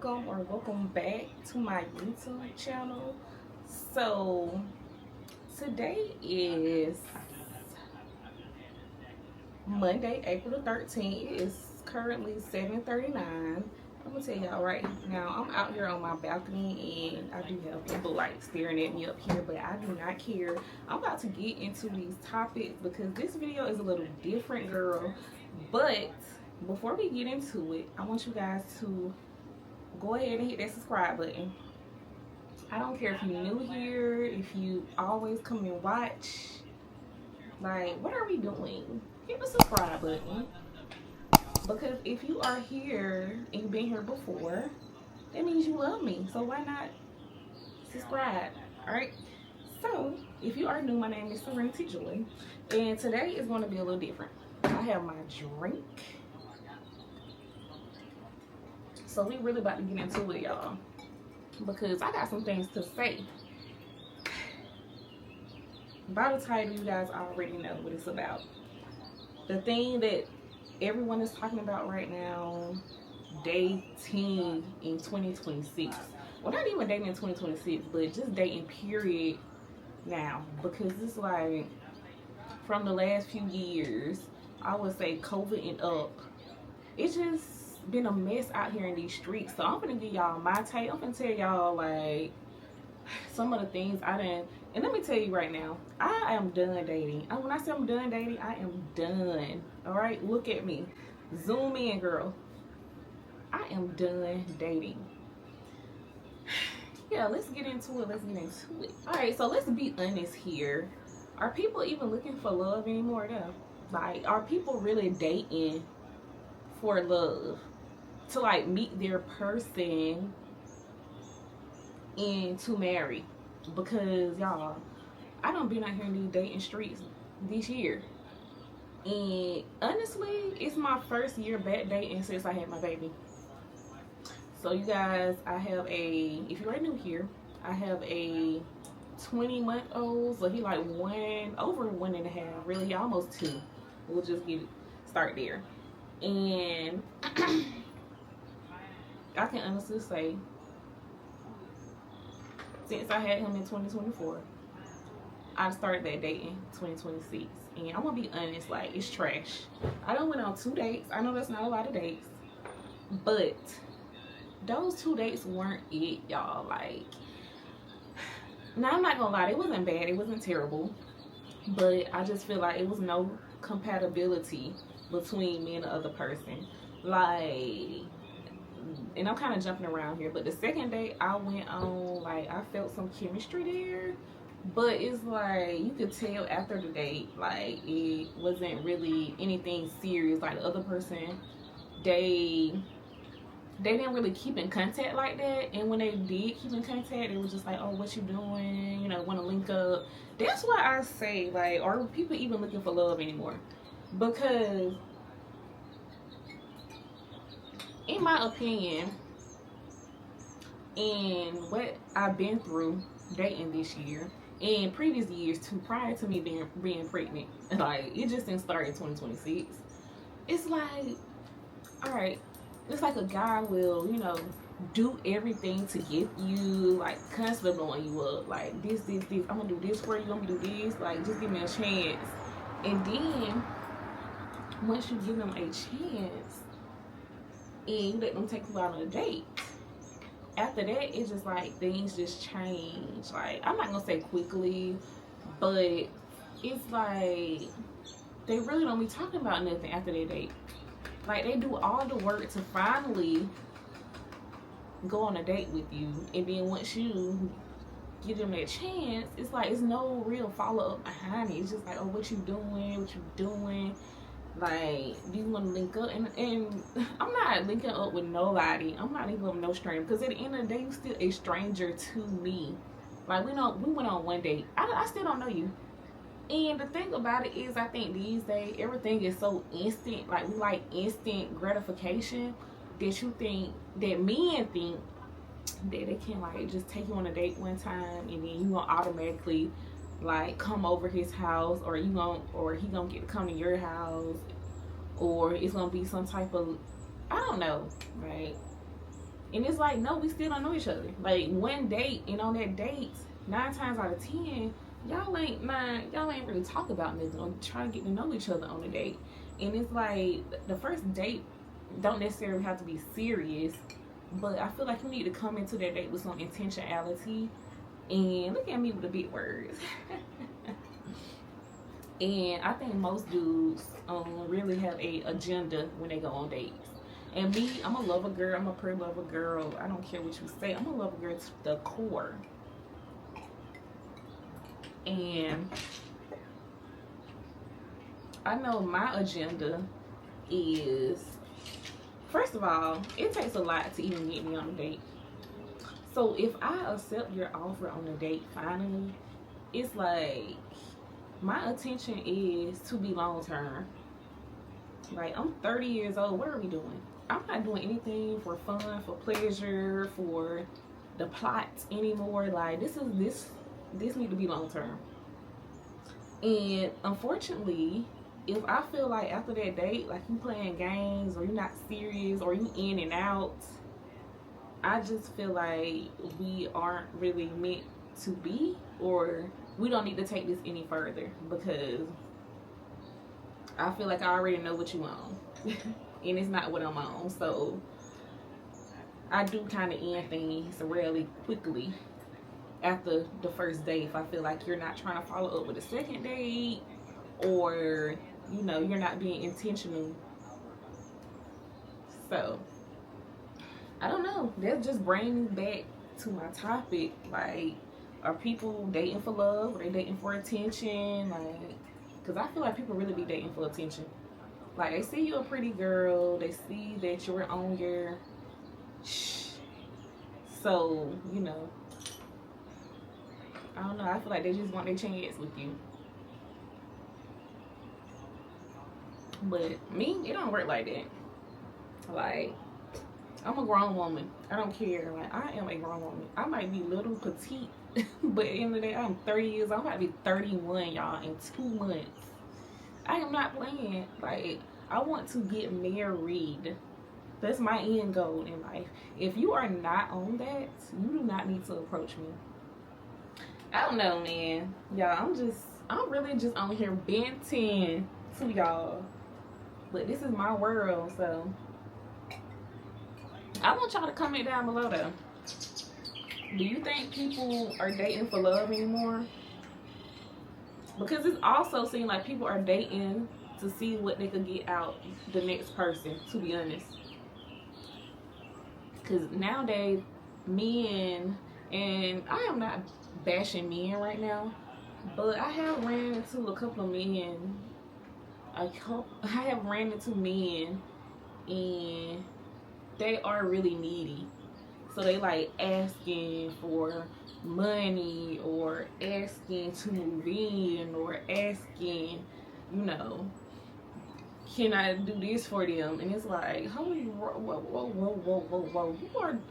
welcome back to my YouTube channel. So today is Monday, April the 13th. It is currently 7:39. I'm gonna tell y'all right now, I'm out here on my balcony and I do have people like staring at me up here, but I do not care. I'm about to get into these topics because this video is a little different, girl. But before we get into it, I want you guys to go ahead and hit that subscribe button. I don't care if you're new here, if you always come and watch. Like, what are we doing? Hit the subscribe button. Because if you are here and you've been here before, that means you love me. So why not subscribe? Alright? So, if you are new, my name is Serenity Joy. And today is going to be a little different. I have my drink. So we really about to get into it, y'all, because I got some things to say. By the title, you guys already know what it's about. The thing that everyone is talking about right now, dating in 2026. Well, not even dating in 2026, but just dating period now. Because it's like, from the last few years, I would say COVID and up, it's just been a mess out here in these streets. So I'm gonna give y'all my take. I'm gonna tell y'all like some of the things I done. And let me tell you right now, I am done dating. And when I say I'm done dating, I am done. All right, look at me. Zoom in, girl. I am done dating. Yeah, let's get into it. All right, so let's be honest here. Are people even looking for love anymore though? Like, are people really dating for love? To like meet their person and to marry? Because y'all, I done been out here in these dating streets this year, and honestly, it's my first year back dating since I had my baby. So you guys, I have a, if you're new here, I have a 20-month-old, so he like over 1.5, really, he almost 2. We'll just start there. And I can honestly say, since I had him in 2024, I started that dating 2026. And I'm gonna be honest, like, it's trash. I done went on 2 dates. I know that's not a lot of dates, but those 2 dates weren't it, y'all. Like, now I'm not gonna lie, it wasn't bad, it wasn't terrible, but I just feel like it was no compatibility between me and the other person. Like, and I'm kind of jumping around here, but the second date I went on, like, I felt some chemistry there, but it's like you could tell after the date, like, it wasn't really anything serious. Like, the other person, they didn't really keep in contact like that, and when they did keep in contact, it was just like, oh, what you doing, you know, want to link up. That's why I say, like, are people even looking for love anymore? Because in my opinion, and what I've been through dating this year and previous years too, prior to me being pregnant, like, it just didn't start in 2026. It's like, all right, it's like a guy will, you know, do everything to get you, like, constantly blowing you up, like, this, I'm gonna do this for you, I'm gonna do this, like, just give me a chance. And then once you give them a chance and you let them take you out on a date, after that, it's just like things just change. Like, I'm not gonna say quickly, but it's like they really don't be talking about nothing after their date. Like, they do all the work to finally go on a date with you, and then once you give them that chance, it's like it's no real follow-up behind it. It's just like, oh, what you doing? Like, do you want to link up? And I'm not linking up with nobody. I'm not linking up with no stranger, because at the end of the day, you still a stranger to me. Like, we went on 1 date. I still don't know you. And the thing about it is, I think these days everything is so instant. Like, we like instant gratification, that you think, that men think that they can, like, just take you on a date one time and then you gonna automatically, like, come over his house, or he gonna get to come to your house, or it's gonna be some type of, I don't know, right? And it's like, no, we still don't know each other. Like, one date, and on that date, 9 times out of 10, y'all ain't really talk about nothing or try to get to know each other on a date. And it's like, the first date don't necessarily have to be serious, but I feel like you need to come into that date with some intentionality. And look at me with the big words. And I think most dudes really have a agenda when they go on dates. And me, I'm a lover girl. I'm a pretty lover girl. I don't care what you say. I'm a lover girl to the core. And I know my agenda is, first of all, it takes a lot to even get me on a date. So if I accept your offer on a date finally, it's like, my intention is to be long term. Like, I'm 30 years old. What are we doing? I'm not doing anything for fun, for pleasure, for the plot anymore. Like, this need to be long term. And unfortunately, if I feel like after that date, like, you playing games, or you're not serious, or you in and out, I just feel like we aren't really meant to be, or we don't need to take this any further, because I feel like I already know what you want. And it's not what I'm on. So I do kind of end things really quickly after the first date if I feel like you're not trying to follow up with a second date, or you're not being intentional. So I don't know, that just brings me back to my topic. Like, are people dating for love? Are they dating for attention? Like, because I feel like people really be dating for attention. Like, they see you a pretty girl, they see that you're on your so, I don't know, I feel like they just want their chance with you. But me, it don't work like that. Like, I'm a grown woman. I don't care. Like, I am a grown woman. I might be little petite, but at the end of the day, I'm 30 years old. I might be 31, y'all, in 2 months. I am not playing. Like, I want to get married. That's my end goal in life. If you are not on that, you do not need to approach me. I don't know, man. Y'all, I'm really just on here venting to y'all. But this is my world, so I want y'all to comment down below, though. Do you think people are dating for love anymore? Because it also seems like people are dating to see what they could get out the next person, to be honest. Because nowadays, men, and I am not bashing men right now, but I have ran into a couple of men. I have ran into men, and they are really needy. So they like asking for money, or asking to move in, or asking, can I do this for them? And it's like, whoa.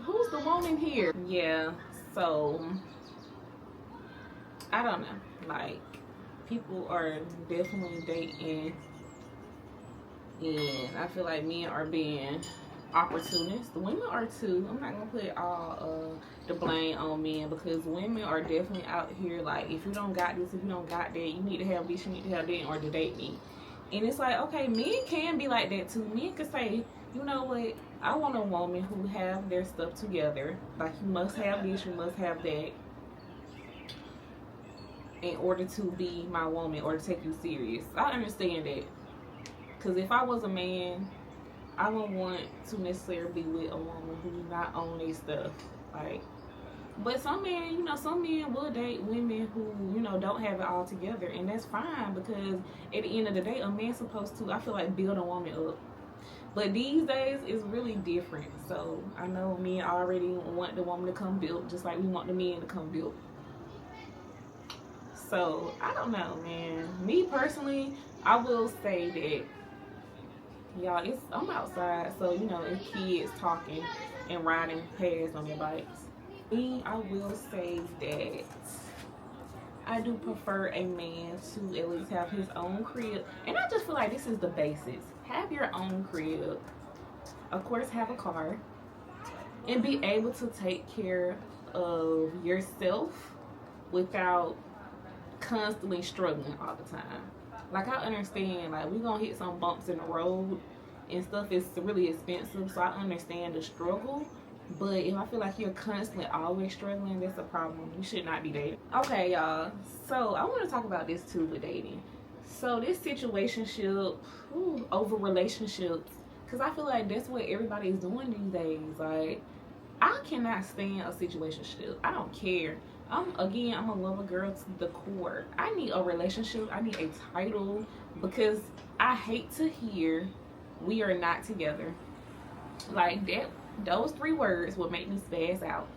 Who's the woman here? Yeah, so I don't know. Like, people are definitely dating, and I feel like men are being opportunists. The women are too. I'm not gonna put all the blame on men, because women are definitely out here like, if you don't got this, if you don't got that, you need to have this, you need to have that in order to date me. And it's like, okay, men can be like that too. Men can say, you know what, I want a woman who have their stuff together. Like, you must have this, you must have that, in order to be my woman or to take you serious. I understand that. Because if I was a man, I wouldn't want to necessarily be with a woman who's not on their stuff. Like, but some men, some men will date women who, don't have it all together, and that's fine, because at the end of the day, a man's supposed to, I feel like, build a woman up. But these days, it's really different. So I know men already want the woman to come built, just like we want the men to come built. So I don't know, man. Me personally, I will say that, y'all, I'm outside, so it's kids talking and riding past on their bikes. Me, I will say that I do prefer a man to at least have his own crib, and I just feel like this is the basics. Have your own crib. Of course, have a car. and be able to take care of yourself without constantly struggling all the time. Like, I understand, like, we gonna hit some bumps in the road and stuff is really expensive, so I understand the struggle. But if I feel like you're constantly always struggling, that's a problem. You should not be dating. Okay, y'all. So I want to talk about this too with dating. So this situationship, over relationships, because I feel like that's what everybody is doing these days. Like, I cannot stand a situationship. I don't care. I'm a lover girl to the core. I need a relationship. I need a title, because I hate to hear we are not together. Like that, those 3 words would make me spaz out.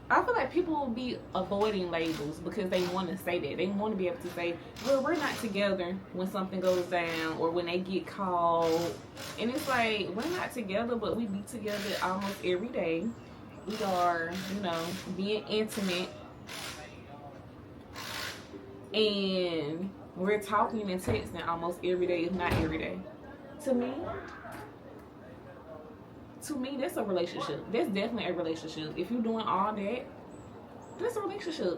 I feel like people will be avoiding labels because they want to say that. They want to be able to say, well, we're not together when something goes down or when they get called. And it's like, we're not together, but we be together almost every day. We are, being intimate. And we're talking and texting almost every day, if not every day. To me, that's a relationship. That's definitely a relationship. If you're doing all that, that's a relationship.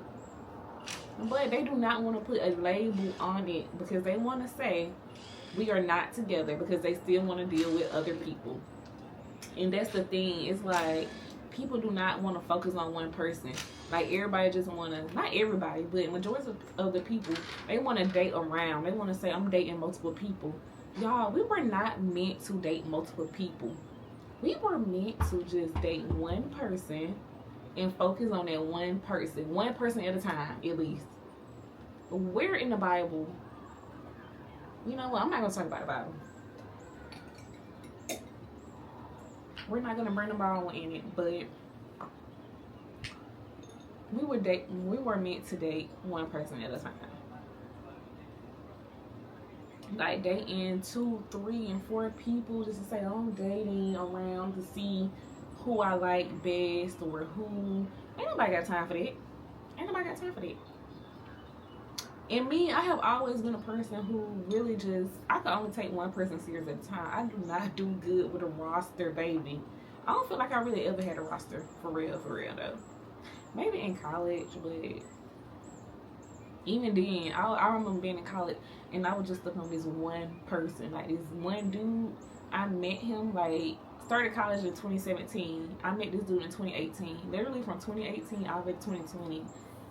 But they do not want to put a label on it because they want to say we are not together, because they still want to deal with other people. And that's the thing. It's like, people do not want to focus on one person. Like, everybody just want to, not everybody, but majority of the people, they want to date around. They want to say, I'm dating multiple people. Y'all, we were not meant to date multiple people. We were meant to just date one person and focus on that one person at a time, at least. Where in the Bible, you know what, I'm not going to talk about the Bible. We're not going to bring the Bible in it, but we were meant to date one person at a time. Like, dating 2, 3, and 4 people just to say, oh, I'm dating around to see who I like best or who. Ain't nobody got time for that. And me, I have always been a person who really just, I could only take one person serious at a time. I do not do good with a roster, baby. I don't feel like I really ever had a roster, for real though. Maybe in college, but even then, I remember being in college and I was just stuck on this one person. Like, this one dude, I met him, like, started college in 2017. I met this dude in 2018. Literally from 2018 all the way to 2020,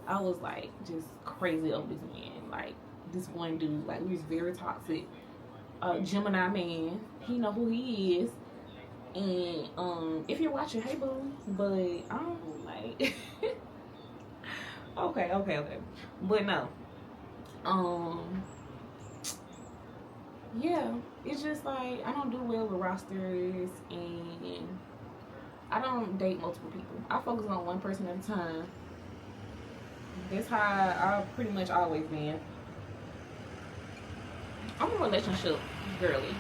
I was, like, just crazy over this man. Like, this one dude, like, he was very toxic. Gemini man. He know who he is. And, if you're watching, hey, boo. But, I don't, like... Okay. But no. Yeah, it's just like, I don't do well with rosters, and I don't date multiple people. I focus on one person at a time. That's how I've pretty much always been. I'm a relationship girly,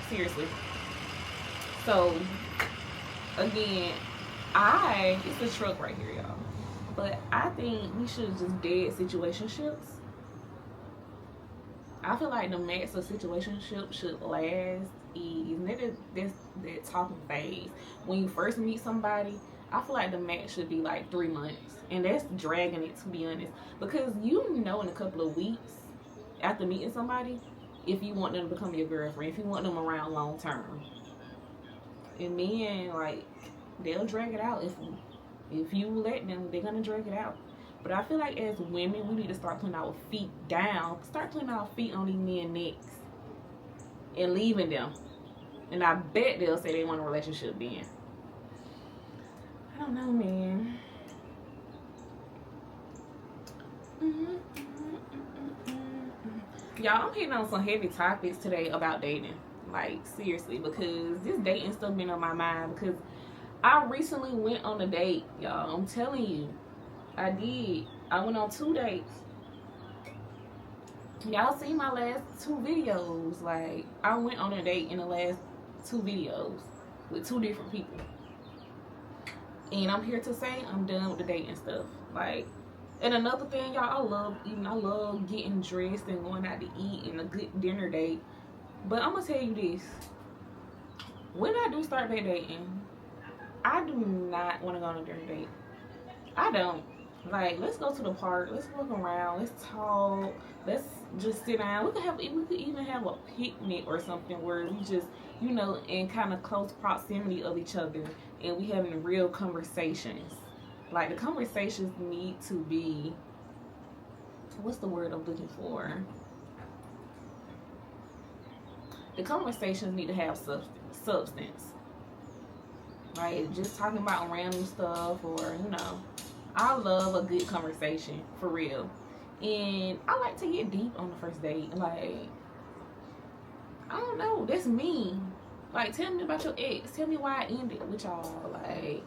seriously. So, again, it's a truck right here, y'all. But I think we should just dead situationships. I feel like the max of situationship should last that talking phase. When you first meet somebody, I feel like the max should be like 3 months. And that's dragging it, to be honest. Because in a couple of weeks after meeting somebody, if you want them to become your girlfriend, if you want them around long term. And men, like, they'll drag it out. If you let them, they're gonna drag it out. But I feel like as women, we need to start putting our feet down. Start putting our feet on these men's necks and leaving them. And I bet they'll say they want a relationship then. I don't know, man. Y'all, I'm hitting on some heavy topics today about dating. Like, seriously, because this dating stuff been on my mind. Because I recently went on a date, y'all. I'm telling you. I did. I went on 2 dates. Y'all seen my last 2 videos. Like, I went on a date in the last 2 videos with 2 different people. And I'm here to say I'm done with the dating stuff. Like, and another thing, y'all, I love eating. I love getting dressed and going out to eat and a good dinner date. But I'm going to tell you this. when I do start back dating, I do not want to go on a dinner date. I don't. Like, let's go to the park. Let's walk around. Let's talk. Let's just sit down. We could even have a picnic or something where we just, in kind of close proximity of each other, and we having real conversations. Like, the conversations need to be, what's the word I'm looking for? The conversations need to have substance. Like, just talking about random stuff, or I love a good conversation, for real. And I like to get deep on the first date. Like, I don't know, that's me. Like, tell me about your ex. Tell me why I ended with y'all. Like,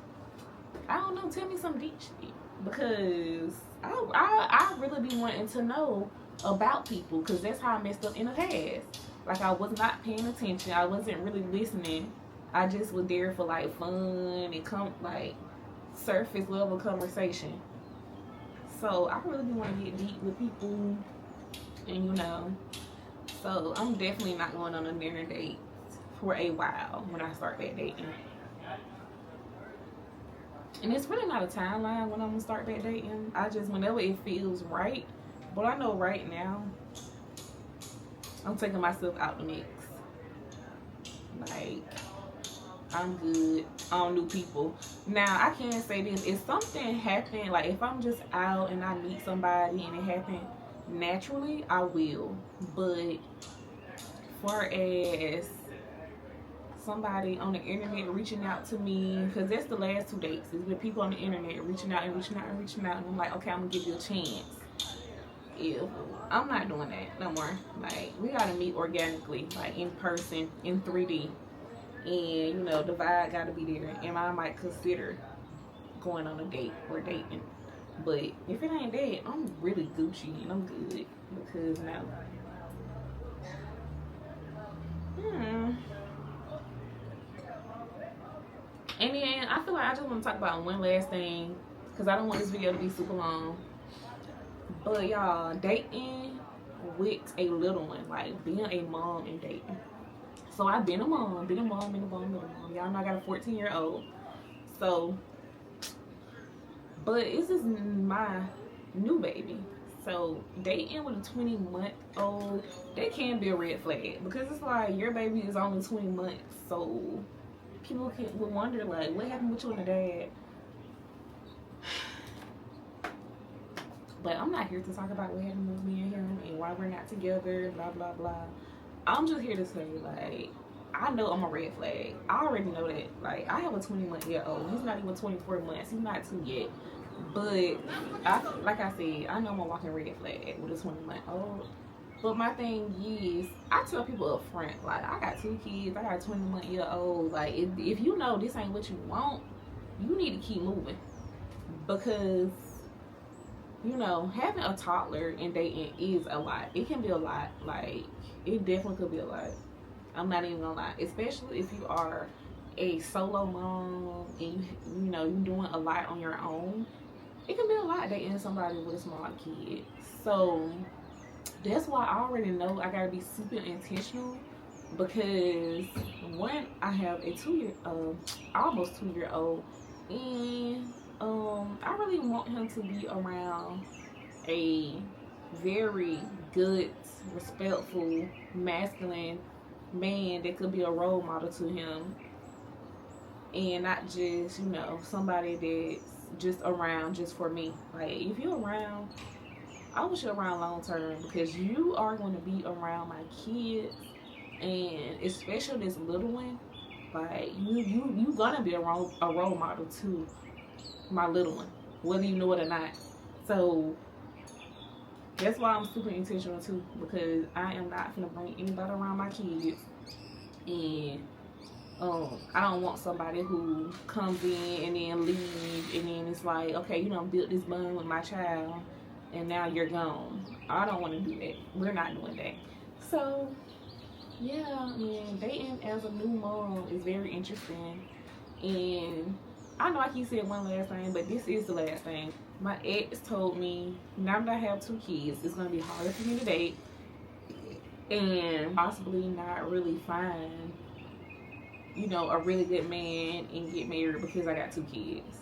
I don't know, tell me some deep shit. Because I really be wanting to know about people, because that's how I messed up in the past. Like, I was not paying attention. I wasn't really listening. I just was there for, like, fun and surface level conversation. So I really want to get deep with people, and so I'm definitely not going on a dinner date for a while when I start that dating. And it's really not a timeline when I'm gonna start that dating. I just, whenever it feels right. But I know right now I'm taking myself out the mix. Like, I'm good on new people. Now, I can say this. If something happened, like if I'm just out and I meet somebody and it happened naturally, I will. But far as somebody on the internet reaching out to me, because that's the last 2 dates. It's with people on the internet reaching out and reaching out and reaching out. And I'm like, okay, I'm going to give you a chance. I'm not doing that no more. Like, we got to meet organically, like in person, in 3D. And, the vibe got to be there. And I might consider going on a date or dating. But if it ain't that, I'm really Gucci and I'm good. Because now, And then I feel like I just want to talk about one last thing, because I don't want this video to be super long. But y'all, dating with a little one, like being a mom and dating. So I've been a mom. Y'all know I got a 14-year-old. So, but this is my new baby. So dating with a 20-month-old, that can be a red flag, because it's like your baby is only 20 months. So people will wonder, like, what happened with you and the dad? But I'm not here to talk about what happened with me and him and why we're not together, blah, blah, blah. I'm just here to say, like, I know I'm a red flag. I already know that. Like, I have a 21-year-old. He's not even 24 months. He's not 2 yet. But, like I said, I know I'm a walking red flag with a 20-month-old. But my thing is, I tell people up front, like, I got 2 kids. I got a 21-year-old. Like, if you know this ain't what you want, you need to keep moving. Because, having a toddler and dating is a lot. It can be a lot. Like, it definitely could be a lot. I'm not even gonna lie. Especially if you are a solo mom and you're doing a lot on your own. It can be a lot dating somebody with a small kid. So that's why I already know I gotta be super intentional, because one, I have a almost 2-year-old, and I really want him to be around a very good, respectful, masculine man that could be a role model to him, and not just somebody that's just around just for me. Like, if you're around, I wish you're around long term, because you are going to be around my kids, and especially this little one. Like, you gonna be a role model to my little one, whether you know it or not. So that's why I'm super intentional too, because I am not gonna bring anybody around my kids, and I don't want somebody who comes in and then leave, and then it's like, okay, you done built this bond with my child, and now you're gone. I don't want to do that. We're not doing that. So yeah, dating as a new mom is very interesting. And I know I keep saying one last thing, but this is the last thing. My ex told me, now that I have 2 kids, it's going to be harder for me to date, and possibly not really find a really good man and get married because I got 2 kids.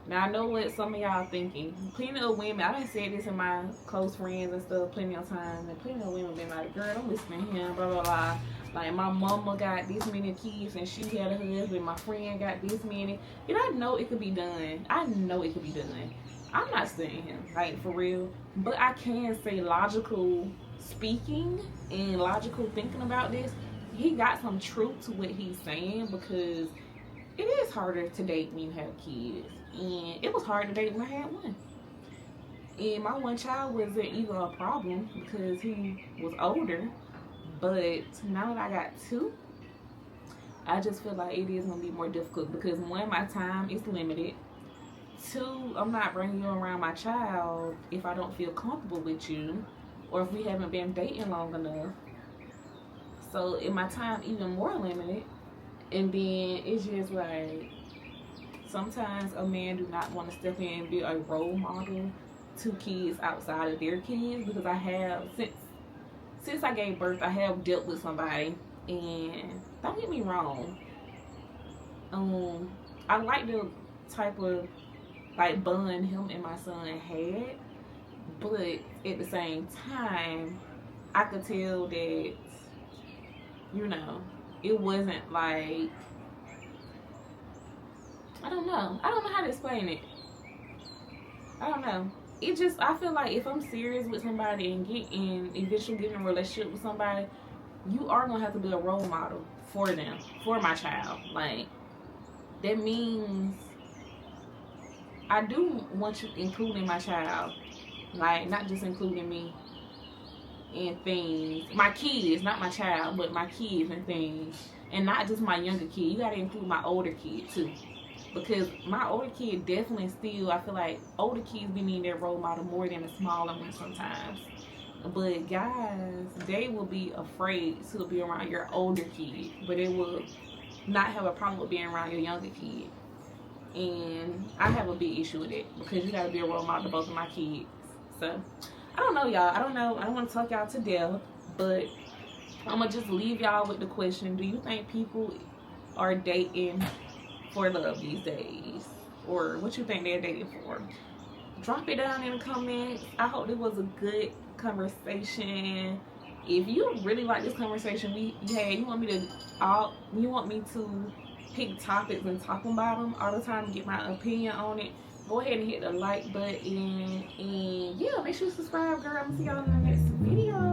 Now I know what some of y'all thinking. Plenty of women, I done said this in my close friends and stuff plenty of times, and plenty of women been like, girl, don't listen to him, blah blah blah. Like my mama got this many kids and she had a husband, my friend got this many. And I know it could be done. I know it could be done. I'm not saying him, like for real. But I can say logical speaking and logical thinking about this, he got some truth to what he's saying, because it is harder to date when you have kids. And it was hard to date when I had one. And my one child wasn't even a problem because he was older. But now that I got 2, I just feel like it is going to be more difficult because 1, my time is limited. 2, I'm not bringing you around my child if I don't feel comfortable with you or if we haven't been dating long enough. So my time even more limited. And then it's just like, sometimes a man do not want to step in and be a role model to kids outside of their kids, because I have, since I gave birth, I have dealt with somebody, and don't get me wrong, I like the type of like bond him and my son had, but at the same time, I could tell that, it wasn't like, I don't know how to explain it. I don't know. It just, I feel like if I'm serious with somebody and eventually get in a relationship with somebody, you are gonna have to be a role model for them, for my child. Like, that means I do want you including my child, like not just including me and things. My kids, not my child, but my kids and things, and not just my younger kid. You gotta include my older kid too. Because my older kid definitely still, I feel like older kids be needing their role model more than the smaller ones sometimes. But guys, they will be afraid to be around your older kid, but they will not have a problem with being around your younger kid. And I have a big issue with it, because you gotta be a role model to both of my kids. So, I don't know, y'all. I don't know. I don't want to talk y'all to death, but I'm gonna just leave y'all with the question: do you think people are dating for love these days, or what you think they're dating for? Drop it down in the comments. I hope it was a good conversation. If you really like this conversation we had, you want me to pick topics and talk about them all the time and get my opinion on it, go ahead and hit the like button, and yeah, make sure you subscribe, girl. I'm gonna see y'all in the next video.